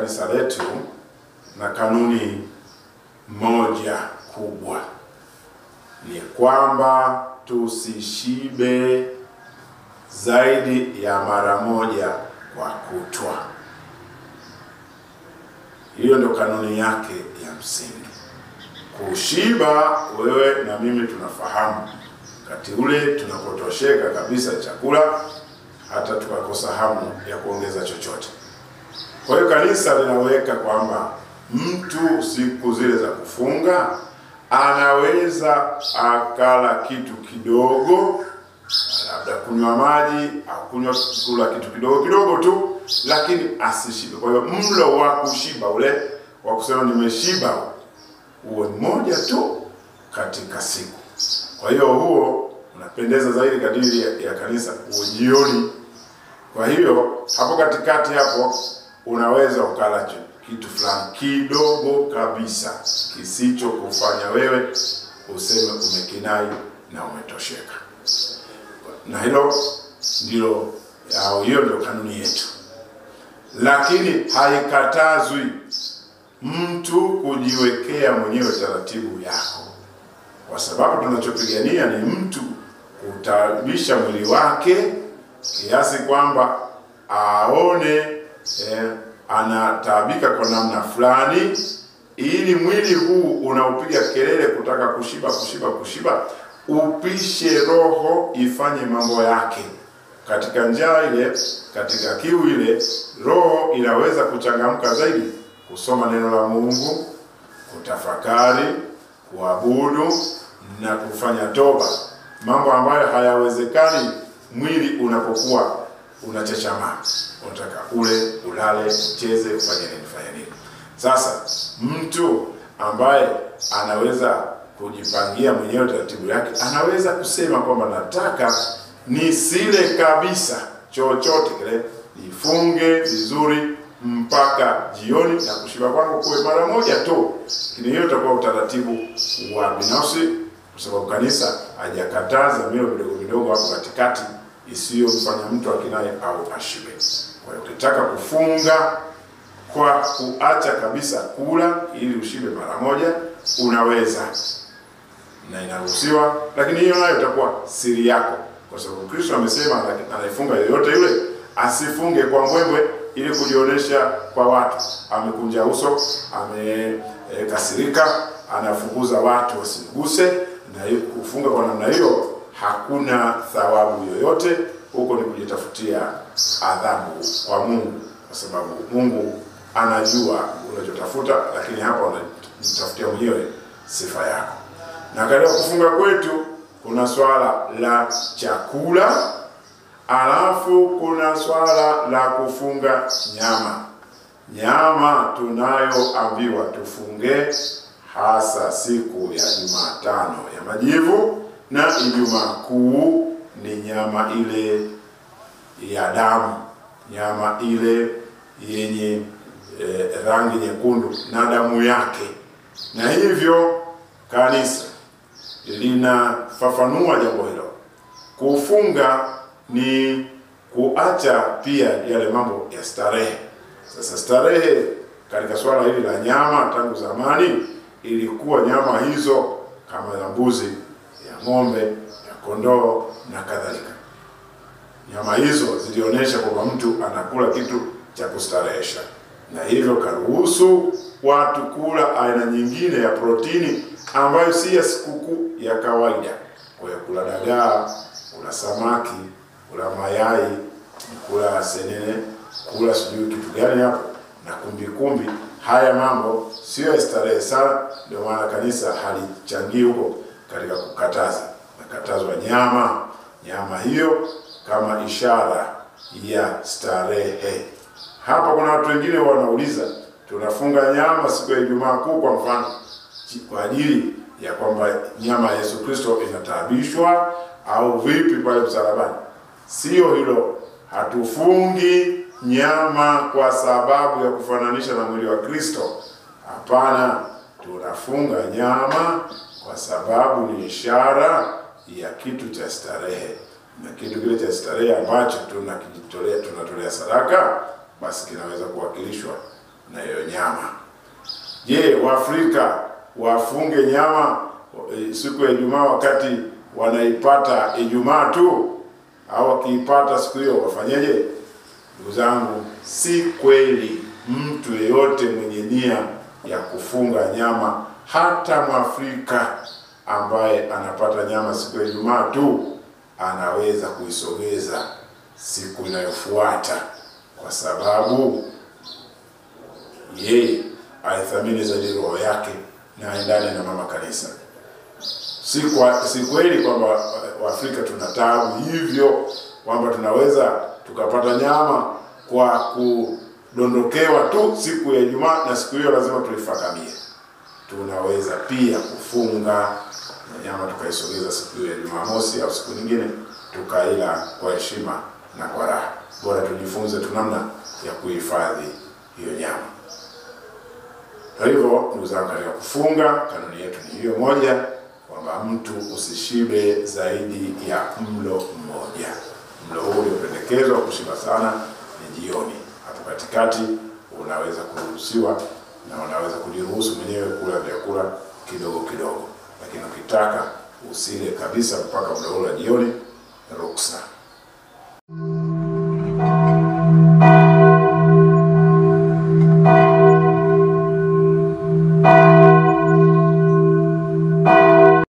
kanisa letu na kanuni moja kubwa, ni kwamba tusishibe zaidi ya mara moja kwa kutwa. Hiyo ndio kanuni yake ya msingi. Kushiba, wewe na mimi tunafahamu, kati ule tunapotosheka kabisa chakula, hata tukakosa hamu ya kuongeza chochote. Kwa hiyo kanisa linaweka kwamba mtu siku zile za kufunga anaweza akala kitu kidogo, labda kunywa maji au kula kitu kidogo kidogo tu, lakini asishibe. Kwa hiyo mlo wa kushiba, ule wa kusema nimeshiba, uwe mmoja tu katika siku. Kwa hiyo huo unapendeza zaidi kadiri ya kanisa jioni. Kwa hiyo hapo katikati hapo unaweza ukala kitu fulani kidogo kabisa, kisicho kufanya wewe useme umekinai na umetosheka. Na hiyo ndio kanuni yetu. Lakini haikatazwi mtu kujiwekea mwenyewe taratibu yako, kwa sababu tunachopigania ni mtu kutabisha mwili wake kiasi kwamba aone anatabika kwa namna fulani, ili mwili huu unaopiga kelele kutaka kushiba upishe roho ifanye mambo yake. Katika njaa ile, katika kiu ile, roho inaweza kuchangamka zaidi kusoma neno la Mungu, kutafakari, kuabudu na kufanya toba, mambo ambayo hayawezekani mwili unapokuwa unachechamaa. Unataka ule, ulale, ucheze, ufanye nini. Sasa mtu ambaye anaweza kujipangia mwenyewe taratibu yake, anaweza kusema kwamba nataka nisile kabisa chochote kile, nifunge vizuri mpaka jioni na kushiba kwangu kuwe mara moja tu. Lakini hiyo itakuwa utaratibu wa binafsi, kwa sababu kanisa hajakataza milo midogo hapo katikati isiyo mfanya mtu akinai au ashibe. Kwa hiyo ukitaka kufunga kwa kuacha kabisa kula ili ushibe mara moja, unaweza na inaruhusiwa, lakini hiyo nayo itakuwa siri yako, kwa sababu Kristo amesema anayefunga yoyote yule asifunge kwa mbwembwe ili kujionyesha kwa watu amekunja uso, amekasirika, anafukuza watu wasimguse. Na kufunga kwa namna hiyo hakuna thawabu yoyote, huko ni kujitafutia adhabu kwa Mungu, kwa sababu Mungu anajua unachotafuta, lakini hapa unajitafutia mwenyewe sifa yako. Na katika kufunga kwetu kuna swala la chakula, alafu kuna swala la kufunga nyama. Nyama tunayoambiwa tufunge hasa siku ya Jumatano ya Majivu na Ijumaa Kuu ni nyama ile ya damu, nyama ile yenye rangi nyekundu na damu yake. Na hivyo kanisa linafafanua jambo hilo. Kufunga ni kuacha pia yale mambo ya starehe. Sasa starehe katika swala hili la nyama tangu zamani ilikuwa nyama hizo kama ya mbuzi, ya ng'ombe, ya kondoo na kadhalika. Nyama hizo zilionyesha kwamba mtu anakula kitu cha kustarehesha, na hivyo karuhusu watu kula aina nyingine ya protini ambayo si ya sikukuu ya kawaida. Kwa hiyo kula dagaa, kula samaki, kula mayai, kula senene, kula sijui kitu gani hapo na kumbi. Haya mambo sio starehe sana, ndio maana kanisa halichangii huko katika kukataza. Nakatazwa nyama hiyo kama ishara ya starehe. Hapa kuna watu wengine wanauliza, tunafunga nyama siku ya Ijumaa Kuu kwa mfano kwa ajili ya kwamba nyama ya Yesu Kristo inataabishwa au vipi pale msalabani? Sio hilo. Hatufungi nyama kwa sababu ya kufananisha na mwili wa Kristo. Hapana, tunafunga nyama kwa sababu ni ishara ya kitu cha starehe. Na kitu kile cha starehe ambacho tunatolea sadaka, basi kinaweza kuwakilishwa na hiyo nyama. Je, Waafrika wafunge nyama siku ya Ijumaa wakati wanaipata Ijumaa tu, au wakiipata siku hiyo wafanyeje? Ndugu zangu, si kweli. Mtu yeyote mwenye nia ya kufunga nyama, hata Mwafrika ambaye anapata nyama siku ya Ijumaa tu, anaweza kuisogeza siku inayofuata, kwa sababu yeye aithamini zaidi roho yake na aendane na mama kanisa. Si kweli kwamba Waafrika tuna taabu hivyo kwamba tunaweza tukapata nyama kwa kudondokewa tu siku ya Ijumaa na siku hiyo lazima tuifakamie. Tunaweza pia kufunga na nyama tukaisogeza siku hiyo ya Jumamosi au siku nyingine tukaila kwa heshima na kwa raha. Bora tujifunze tu namna ya kuhifadhi hiyo nyama. Kwa hivyo ndugu zangu, katika kufunga kanuni yetu ni hiyo moja, kwamba mtu usishibe zaidi ya mlo mmoja. Mlo huu uliopendekezwa kushiba sana ni jioni. Hapo katikati unaweza kuruhusiwa na unaweza kujiruhusu mwenyewe kula vyakula kidogo kidogo, lakini ukitaka usile kabisa mpaka mlo wa jioni,